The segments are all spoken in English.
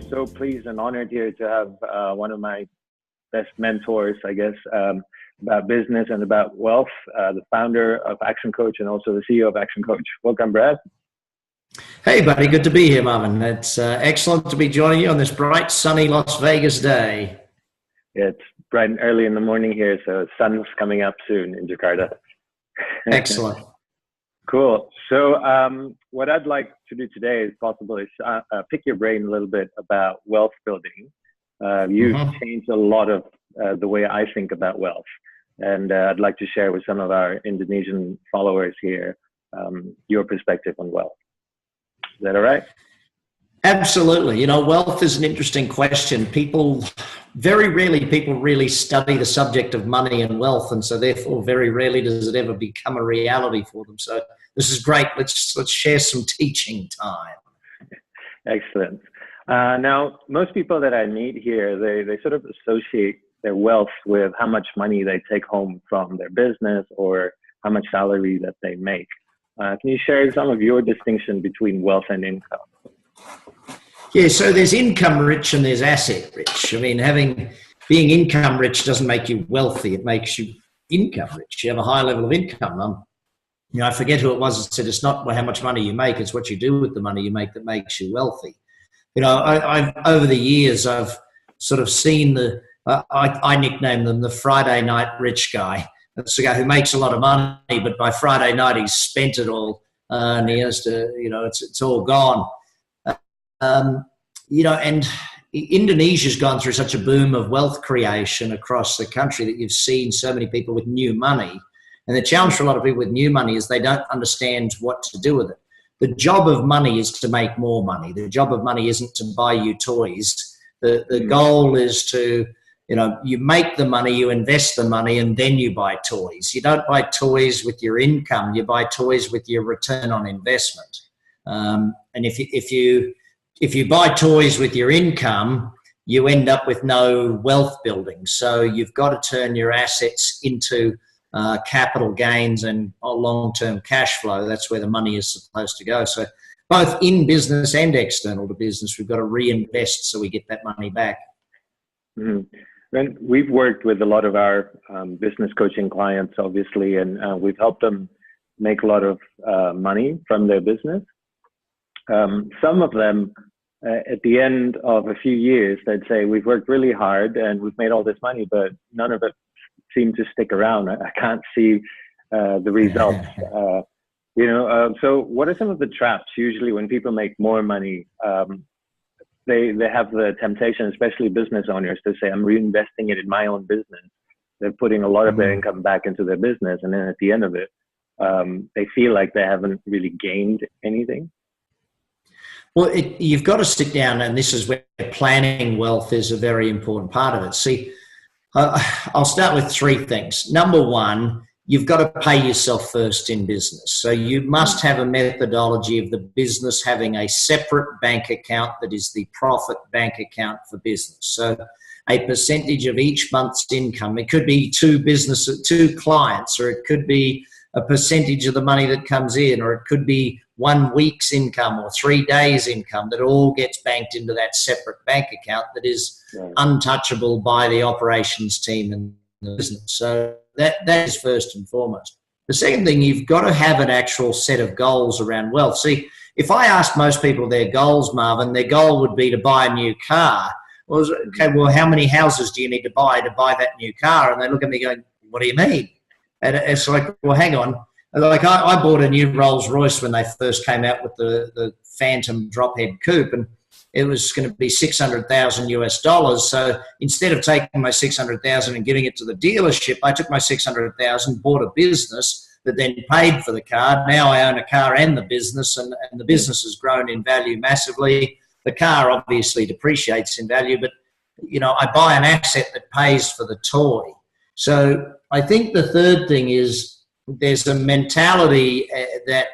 So pleased and honored here to have one of my best mentors, I guess, about business and about wealth, the founder of ActionCOACH and also the CEO of ActionCOACH. Welcome, Brad. Hey, buddy. Good to be here, Marvin. It's excellent to be joining you on this bright, sunny Las Vegas day. Yeah, it's bright and early in the morning here, so sun's coming up soon in Jakarta. Excellent. Cool. So what I'd like to do today, if possible, is pick your brain a little bit about wealth building. You've changed a lot of the way I think about wealth. And I'd like to share with some of our Indonesian followers here your perspective on wealth. Is that all right? Absolutely. You know, wealth is an interesting question. Very rarely people really study the subject of money and wealth, and so therefore very rarely does it ever become a reality for them. So this is great. Let's share some teaching time. Excellent. Now, most people that I meet here, they sort of associate their wealth with how much money they take home from their business or how much salary that they make. Can you share some of your distinction between wealth and income? Yeah, so there's income rich and there's asset rich. I mean, being income rich doesn't make you wealthy. It makes you income rich. You have a high level of income. I forget who it was that said it's not how much money you make, it's what you do with the money you make that makes you wealthy. You know, I've over the years, I've sort of seen I nickname them the Friday night rich guy. That's the guy who makes a lot of money, but by Friday night he's spent it all and he has to, it's all gone. And Indonesia's gone through such a boom of wealth creation across the country that you've seen so many people with new money. And the challenge for a lot of people with new money is they don't understand what to do with it. The job of money is to make more money. The job of money isn't to buy you toys. The goal is to, you make the money, you invest the money, and then you buy toys. You don't buy toys with your income. You buy toys with your return on investment. And if you buy toys with your income, you end up with no wealth building. So you've got to turn your assets into capital gains and long-term cash flow. That's where the money is supposed to go. So both in business and external to business, we've got to reinvest so we get that money back. Mm-hmm. And we've worked with a lot of our business coaching clients, obviously, and we've helped them make a lot of money from their business. Some of them, at the end of a few years, they'd say, we've worked really hard and we've made all this money, but none of it seemed to stick around. I can't see the results. So what are some of the traps usually when people make more money? They have the temptation, especially business owners, to say, I'm reinvesting it in my own business. They're putting a lot of their income back into their business. And then at the end of it, they feel like they haven't really gained anything. Well, you've got to sit down, and this is where planning wealth is a very important part of it. See, I'll start with three things. Number one, you've got to pay yourself first in business. So you must have a methodology of the business having a separate bank account that is the profit bank account for business. So a percentage of each month's income. It could be two clients, or it could be a percentage of the money that comes in, or it could be 1 week's income or 3 days' income that all gets banked into that separate bank account that is untouchable by the operations team in the business. So that is first and foremost. The second thing, you've got to have an actual set of goals around wealth. See, if I asked most people their goals, Marvin, their goal would be to buy a new car. Well, okay, well, how many houses do you need to buy that new car? And they look at me going, what do you mean? And it's like, well, hang on. Like I bought a new Rolls Royce when they first came out with the Phantom drophead coupe, and it was going to be $600,000 US. So instead of taking my $600,000 and giving it to the dealership, I took my $600,000, bought a business that then paid for the car. Now I own a car and the business, and the business has grown in value massively. The car obviously depreciates in value, but I buy an asset that pays for the toy. So I think the third thing is there's a mentality that,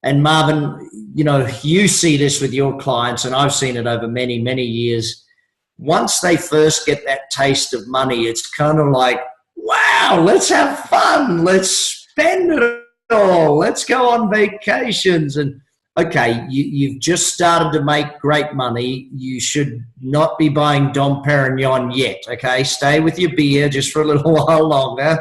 and Marvin, you see this with your clients, and I've seen it over many, many years. Once they first get that taste of money, it's kind of like, wow, let's have fun. Let's spend it all. Let's go on vacations. And okay, you've just started to make great money. You should not be buying Dom Perignon yet, okay? Stay with your beer just for a little while longer.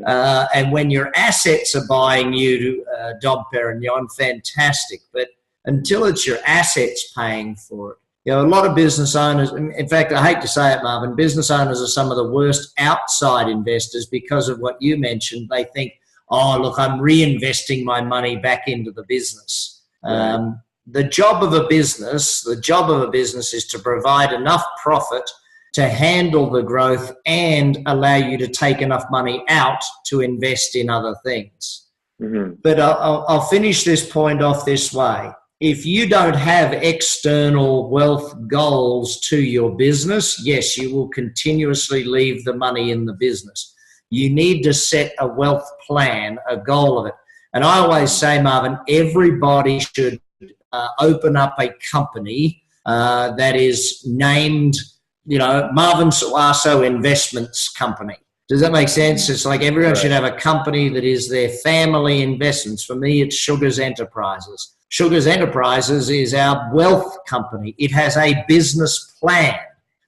And when your assets are buying you Dom Perignon, fantastic. But until it's your assets paying for it, you know, a lot of business owners, in fact, I hate to say it, Marvin, business owners are some of the worst outside investors because of what you mentioned. They think, oh, look, I'm reinvesting my money back into the business. Right. The job of a business is to provide enough profit to handle the growth and allow you to take enough money out to invest in other things. Mm-hmm. But I'll finish this point off this way. If you don't have external wealth goals to your business, yes, you will continuously leave the money in the business. You need to set a wealth plan, a goal of it. And I always say, Marvin, everybody should open up a company that is named, you know, Marvin Suwarso Investments Company. Does that make sense? It's like everyone should have a company that is their family investments. For me, it's Sugar's Enterprises. Sugar's Enterprises is our wealth company. It has a business plan.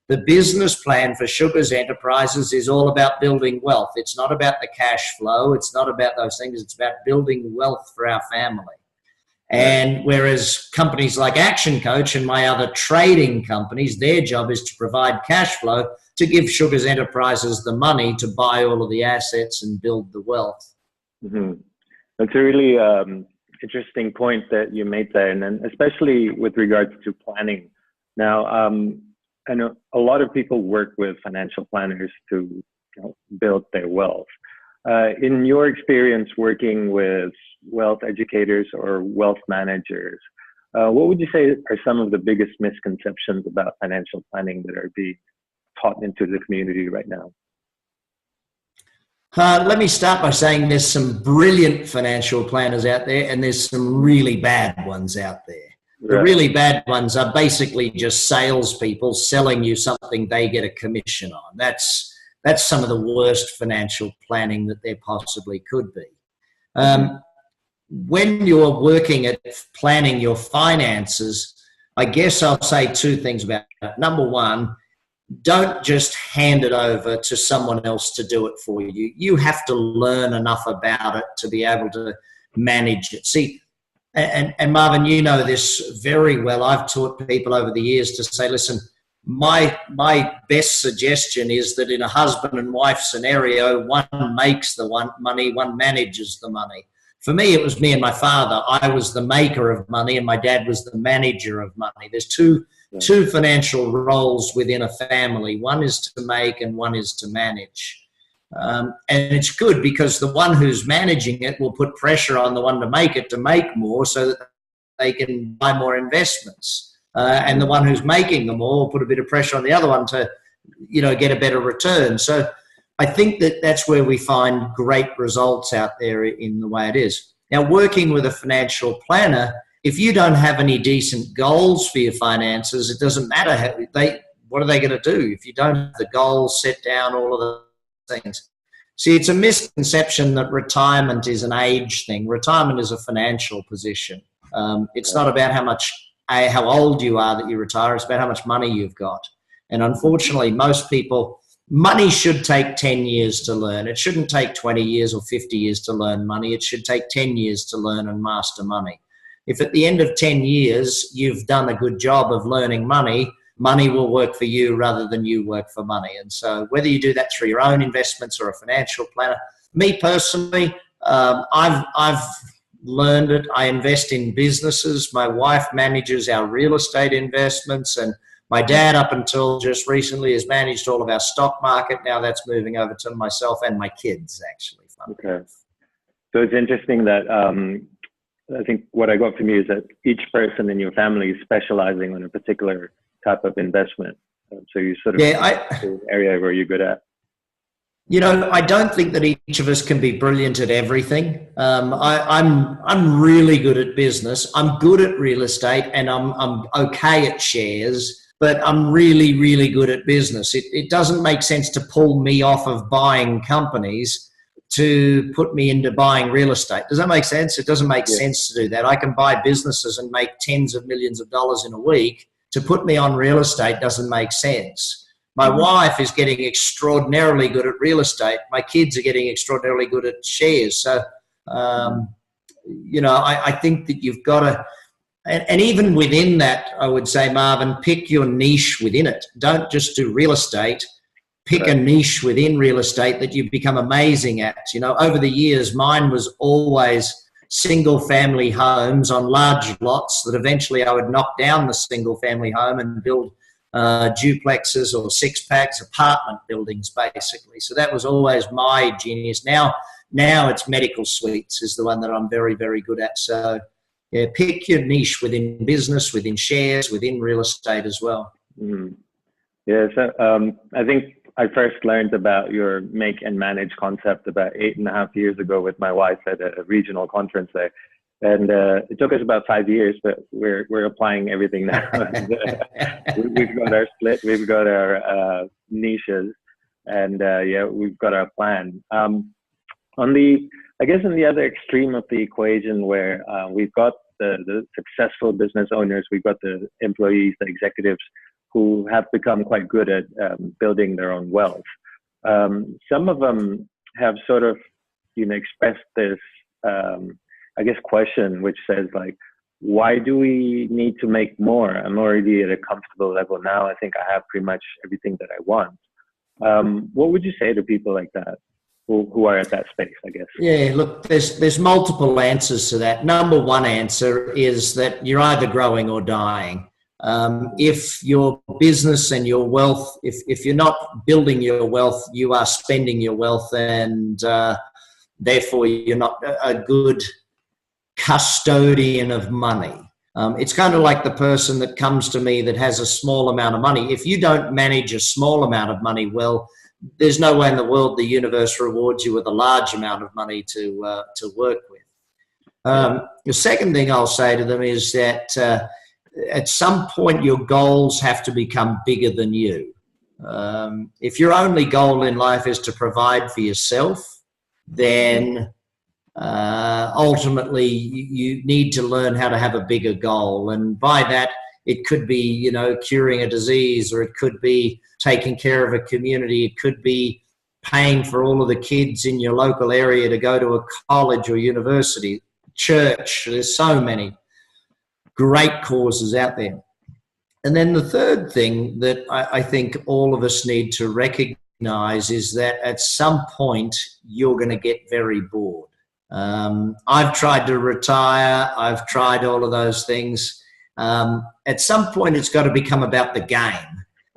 The business plan for Sugar's Enterprises is all about building wealth. It's not about the cash flow. It's not about those things. It's about building wealth for our family. And whereas companies like ActionCOACH and my other trading companies, their job is to provide cash flow to give Sugar's Enterprises the money to buy all of the assets and build the wealth. Mm-hmm. That's a really interesting point that you made there, and then especially with regards to planning. Now, I know a lot of people work with financial planners to build their wealth. In your experience working with wealth educators or wealth managers, what would you say are some of the biggest misconceptions about financial planning that are being taught into the community right now? Let me start by saying there's some brilliant financial planners out there and there's some really bad ones out there. The really bad ones are basically just salespeople selling you something they get a commission on. That's some of the worst financial planning that there possibly could be. When you're working at planning your finances, I guess I'll say two things about it. Number one, don't just hand it over to someone else to do it for you. You have to learn enough about it to be able to manage it. See, and Marvin, you know this very well. I've taught people over the years to say, listen, my best suggestion is that in a husband and wife scenario, one makes the money, one manages the money. For me, it was me and my father. I was the maker of money and my dad was the manager of money. There's two financial roles within a family. One is to make and one is to manage. And it's good because the one who's managing it will put pressure on the one to make more so that they can buy more investments. And the one who's making them all will put a bit of pressure on the other one to, get a better return. So I think that's where we find great results out there in the way it is. Now, working with a financial planner, if you don't have any decent goals for your finances, it doesn't matter what are they going to do if you don't have the goals set down, all of the things. See, it's a misconception that retirement is an age thing. Retirement is a financial position. It's not about how old you are that you retire. It's about how much money you've got. And unfortunately, most people, money should take 10 years to learn. It shouldn't take 20 years or 50 years to learn money. It should take 10 years to learn and master money. If at the end of 10 years, you've done a good job of learning money, money will work for you rather than you work for money. And so whether you do that through your own investments or a financial planner, me personally, I've learned it. I invest in businesses. My wife manages our real estate investments, and my dad, up until just recently, has managed all of our stock market. Now that's moving over to myself and my kids, actually. Okay. So it's interesting that I think what I got from you is that each person in your family is specializing on a particular type of investment. So you sort of the area where you're good at. I don't think that each of us can be brilliant at everything. I'm really good at business. I'm good at real estate, and I'm okay at shares. But I'm really, really good at business. It doesn't make sense to pull me off of buying companies to put me into buying real estate. Does that make sense? It doesn't make Yeah. sense to do that. I can buy businesses and make tens of millions of dollars in a week. To put me on real estate doesn't make sense. My wife is getting extraordinarily good at real estate. My kids are getting extraordinarily good at shares. So, I think that you've got to, and even within that, I would say, Marvin, pick your niche within it. Don't just do real estate. Pick a niche within real estate that you've become amazing at. Over the years, mine was always single family homes on large lots that eventually I would knock down the single family home and build duplexes or six packs, apartment buildings, basically. So that was always my genius. Now it's medical suites is the one that I'm very, very good at. So yeah, pick your niche within business, within shares, within real estate as well. Mm-hmm. Yeah, so I think I first learned about your make and manage concept about 8.5 years ago with my wife at a regional conference there. And it took us about 5 years, but we're applying everything now. We've got our split, we've got our niches, and we've got our plan. On the other extreme of the equation, where we've got the successful business owners, we've got the employees, the executives who have become quite good at building their own wealth. Some of them have sort of, expressed this, question, which says like, why do we need to make more? I'm already at a comfortable level now. I think I have pretty much everything that I want. What would you say to people like that who are at that space, I guess? Yeah, look, there's multiple answers to that. Number one answer is that you're either growing or dying. If your business and your wealth, if you're not building your wealth, you are spending your wealth, and therefore you're not a good custodian of money. It's kind of like the person that comes to me that has a small amount of money. If you don't manage a small amount of money well, there's no way in the world the universe rewards you with a large amount of money to work with. The second thing I'll say to them is that at some point your goals have to become bigger than you. If your only goal in life is to provide for yourself, then ultimately you need to learn how to have a bigger goal. And by that, it could be, curing a disease, or it could be taking care of a community. It could be paying for all of the kids in your local area to go to a college or university, church. There's so many great causes out there. And then the third thing that I think all of us need to recognize is that at some point you're going to get very bored. I've tried to retire. I've tried all of those things. At some point it's got to become about the game.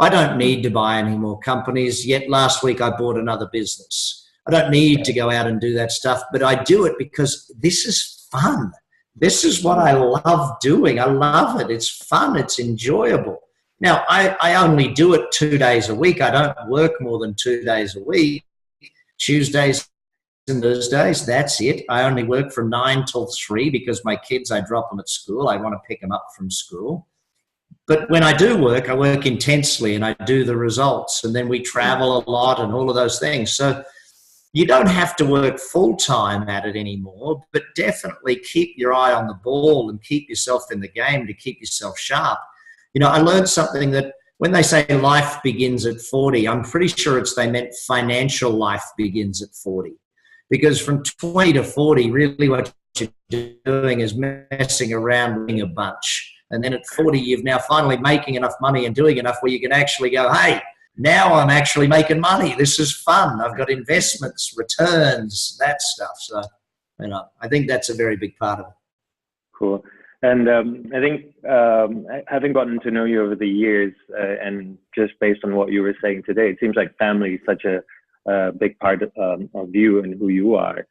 I don't need to buy any more companies. Yet last week I bought another business. I don't need to go out and do that stuff, but I do it because this is fun. This is what I love doing. I love it. It's fun. It's enjoyable. Now, I only do it 2 days a week. I don't work more than 2 days a week. Tuesdays and Thursdays, that's it. I only work from 9 till 3 because my kids, I drop them at school. I want to pick them up from school. But when I do work, I work intensely and I do the results. And then we travel a lot and all of those things. So you don't have to work full-time at it anymore, but definitely keep your eye on the ball and keep yourself in the game to keep yourself sharp. I learned something that when they say life begins at 40, I'm pretty sure they meant financial life begins at 40. Because from 20 to 40, really what you're doing is messing around doing a bunch. And then at 40, you've now finally making enough money and doing enough where you can actually go, hey, now I'm actually making money. This is fun. I've got investments, returns, that stuff. So, I think that's a very big part of it. Cool. And I think having gotten to know you over the years and just based on what you were saying today, it seems like family is such a big part of you and who you are.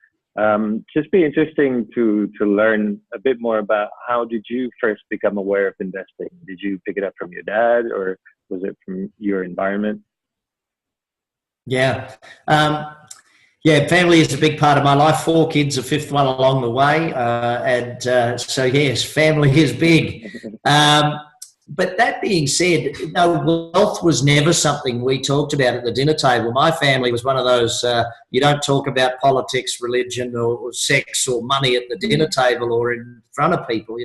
Just be interesting to learn a bit more about how did you first become aware of investing? Did you pick it up from your dad, or was it from your environment? Yeah. Family is a big part of my life. 4 kids, a 5th one along the way. So yes, family is big. But that being said, no, wealth was never something we talked about at the dinner table. My family was one of those, you don't talk about politics, religion, or sex or money at the dinner table or in front of people,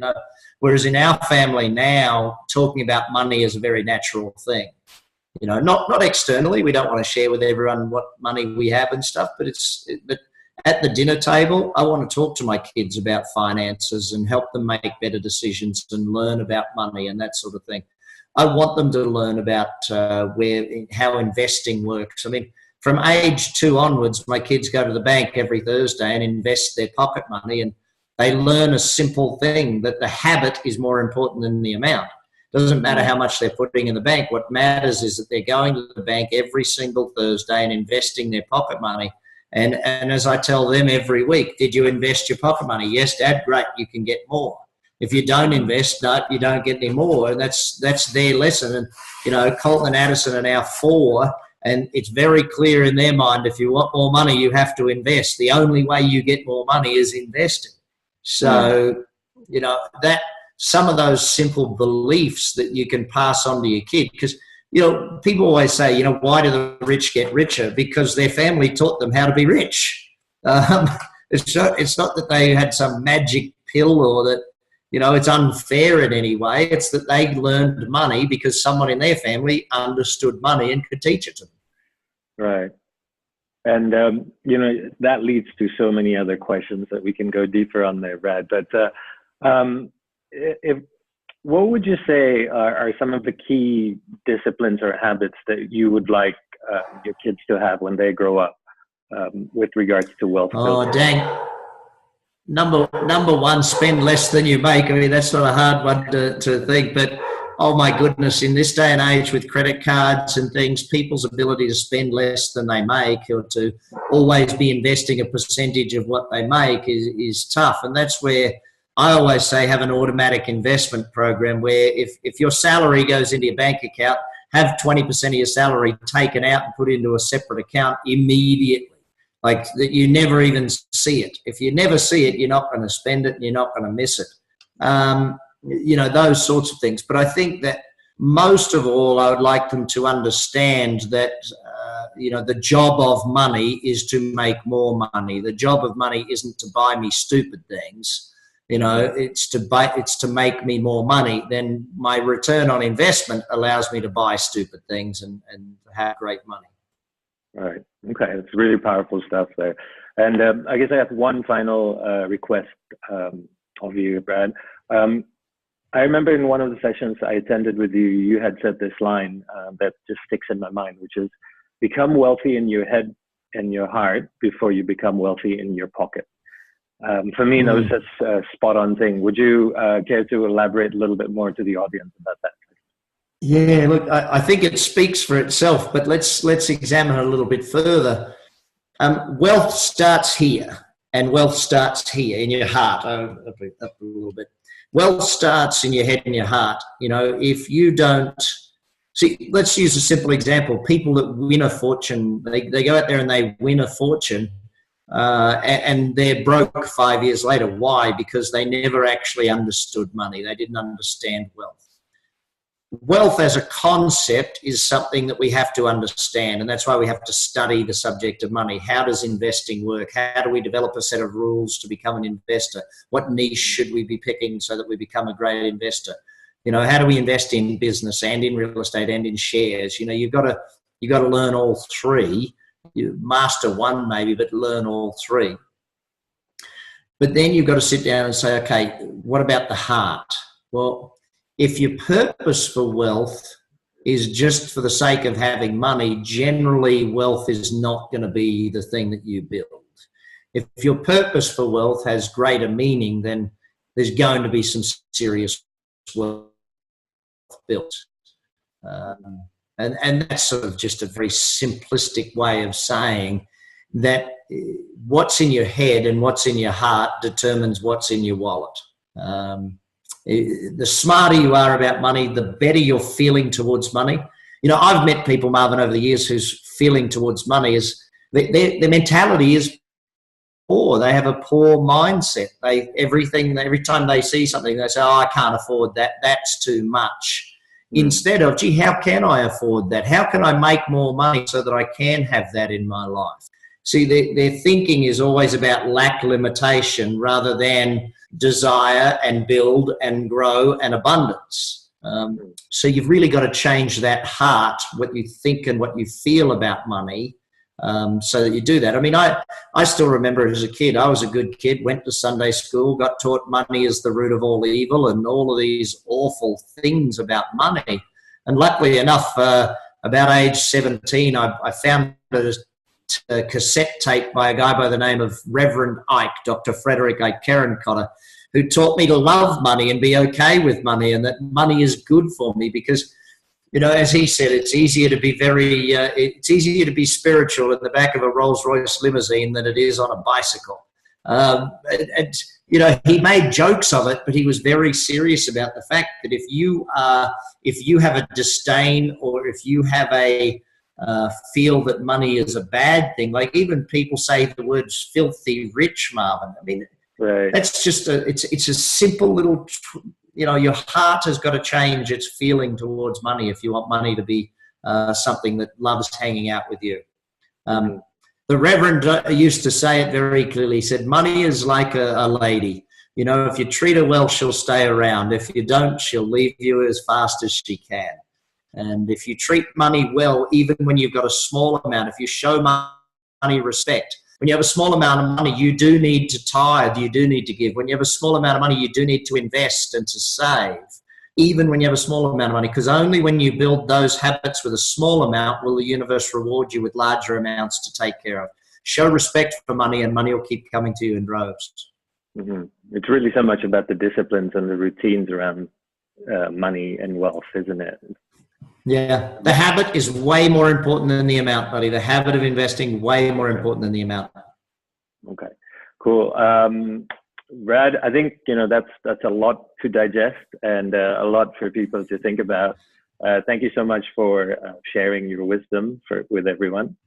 whereas in our family now, talking about money is a very natural thing. Not externally. We don't want to share with everyone what money we have and stuff, but at the dinner table, I want to talk to my kids about finances and help them make better decisions and learn about money and that sort of thing. I want them to learn about how investing works. I mean, from age 2 onwards, my kids go to the bank every Thursday and invest their pocket money, and they learn a simple thing, that the habit is more important than the amount. It doesn't matter how much they're putting in the bank. What matters is that they're going to the bank every single Thursday and investing their pocket money. And as I tell them every week, did you invest your pocket money? Yes, Dad, great, you can get more. If you don't invest, no, you don't get any more. And that's their lesson. And, Colton and Addison are now 4, and it's very clear in their mind, if you want more money, you have to invest. The only way you get more money is investing. So, that some of those simple beliefs that you can pass on to your kid, because people always say, why do the rich get richer? Because their family taught them how to be rich. It's not that they had some magic pill or that, it's unfair in any way. It's that they learned money because someone in their family understood money and could teach it to them. Right. And, that leads to so many other questions that we can go deeper on there, Brad. But what would you say are some of the key disciplines or habits that you would like your kids to have when they grow up with regards to wealth building? Oh, dang. Number 1, spend less than you make. I mean, that's not a hard one to think, but oh my goodness, in this day and age with credit cards and things, people's ability to spend less than they make or to always be investing a percentage of what they make is tough. And that's where I always say have an automatic investment program where if your salary goes into your bank account, have 20% of your salary taken out and put into a separate account immediately, like that you never even see it. If you never see it, you're not going to spend it and you're not going to miss it. Those sorts of things. But I think that most of all, I would like them to understand that, the job of money is to make more money. The job of money isn't to buy me stupid things. It's to make me more money. Then my return on investment allows me to buy stupid things and have great money. Right. Okay. It's really powerful stuff there. And I guess I have one final request of you, Brad. I remember in one of the sessions I attended with you, you had said this line that just sticks in my mind, which is, become wealthy in your head and your heart before you become wealthy in your pocket. For me, that was just a spot on thing. Would you care to elaborate a little bit more to the audience about that? Yeah, look, I think it speaks for itself, but let's examine it a little bit further. Wealth starts here, and wealth starts here in your heart. Up a little bit. Wealth starts in your head and your heart. If you don't see, let's use a simple example. People that win a fortune, they go out there and they win a fortune. And they're broke 5 years later. Why? Because they never actually understood money. They didn't understand wealth. Wealth as a concept is something that we have to understand, and that's why we have to study the subject of money. How does investing work? How do we develop a set of rules to become an investor? What niche should we be picking so that we become a great investor? How do we invest in business and in real estate and in shares? You've got to learn all 3. You master one maybe, but learn all 3. But then you've got to sit down and say, okay, what about the heart? Well, if your purpose for wealth is just for the sake of having money, generally wealth is not going to be the thing that you build. If your purpose for wealth has greater meaning, then there's going to be some serious wealth built. And that's sort of just a very simplistic way of saying that what's in your head and what's in your heart determines what's in your wallet. The smarter you are about money, the better you're feeling towards money. I've met people, Marvin, over the years whose feeling towards money is their mentality is poor. They have a poor mindset. Every time they see something, they say, "Oh, I can't afford that. That's too much." instead of, gee, how can I afford that? How can I make more money so that I can have that in my life? See, their thinking is always about lack, limitation, rather than desire and build and grow and abundance. So you've really got to change that heart, what you think and what you feel about money, so that you do that. I mean, I still remember as a kid, I was a good kid, went to Sunday school, got taught money is the root of all evil and all of these awful things about money. And luckily enough, about age 17, I found a cassette tape by a guy by the name of Reverend Ike, Dr. Frederick Ike Kerencotter, who taught me to love money and be okay with money, and that money is good for me because, you know, as he said, it's easier to be it's easier to be spiritual in the back of a Rolls-Royce limousine than it is on a bicycle. And you know, he made jokes of it, but he was very serious about the fact that if you have a disdain, or if you have a feel that money is a bad thing, like even people say the words filthy rich, Marvin. I mean, right. That's just it's a simple little, you know, your heart has got to change its feeling towards money if you want money to be something that loves hanging out with you. The Reverend used to say it very clearly. He said, money is like a lady. You know, if you treat her well, she'll stay around. If you don't, she'll leave you as fast as she can. And if you treat money well, even when you've got a small amount, if you show money respect, when you have a small amount of money, you do need to tithe, you do need to give. When you have a small amount of money, you do need to invest and to save, even when you have a small amount of money, because only when you build those habits with a small amount will the universe reward you with larger amounts to take care of. Show respect for money and money will keep coming to you in droves. Mm-hmm. It's really so much about the disciplines and the routines around money and wealth, isn't it? Yeah, the habit is way more important than the amount, buddy. The habit of investing, way more important than the amount. Okay, cool. Brad, I think, you know, that's a lot to digest and a lot for people to think about. Thank you so much for sharing your wisdom with everyone.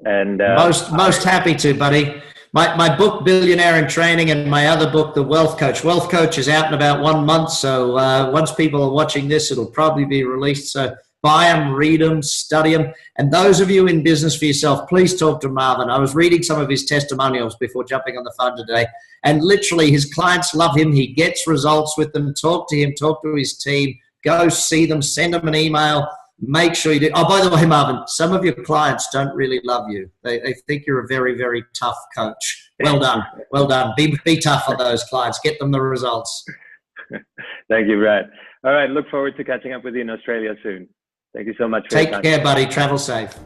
And most happy to, buddy. My book, Billionaire in Training, and my other book, The Wealth Coach. Wealth Coach is out in about 1 month, so once people are watching this, it'll probably be released. So buy them, read them, study them. And those of you in business for yourself, please talk to Marvin. I was reading some of his testimonials before jumping on the phone today, and literally his clients love him. He gets results with them. Talk to him, talk to his team, go see them, send them an email. Make sure you do. Oh, by the way, Marvin, some of your clients don't really love you. They think you're a very, very tough coach. Well done. Well done. Be tough on those clients. Get them the results. Thank you, Brad. All right. Look forward to catching up with you in Australia soon. Thank you so much for your time. Take care, buddy. Travel safe.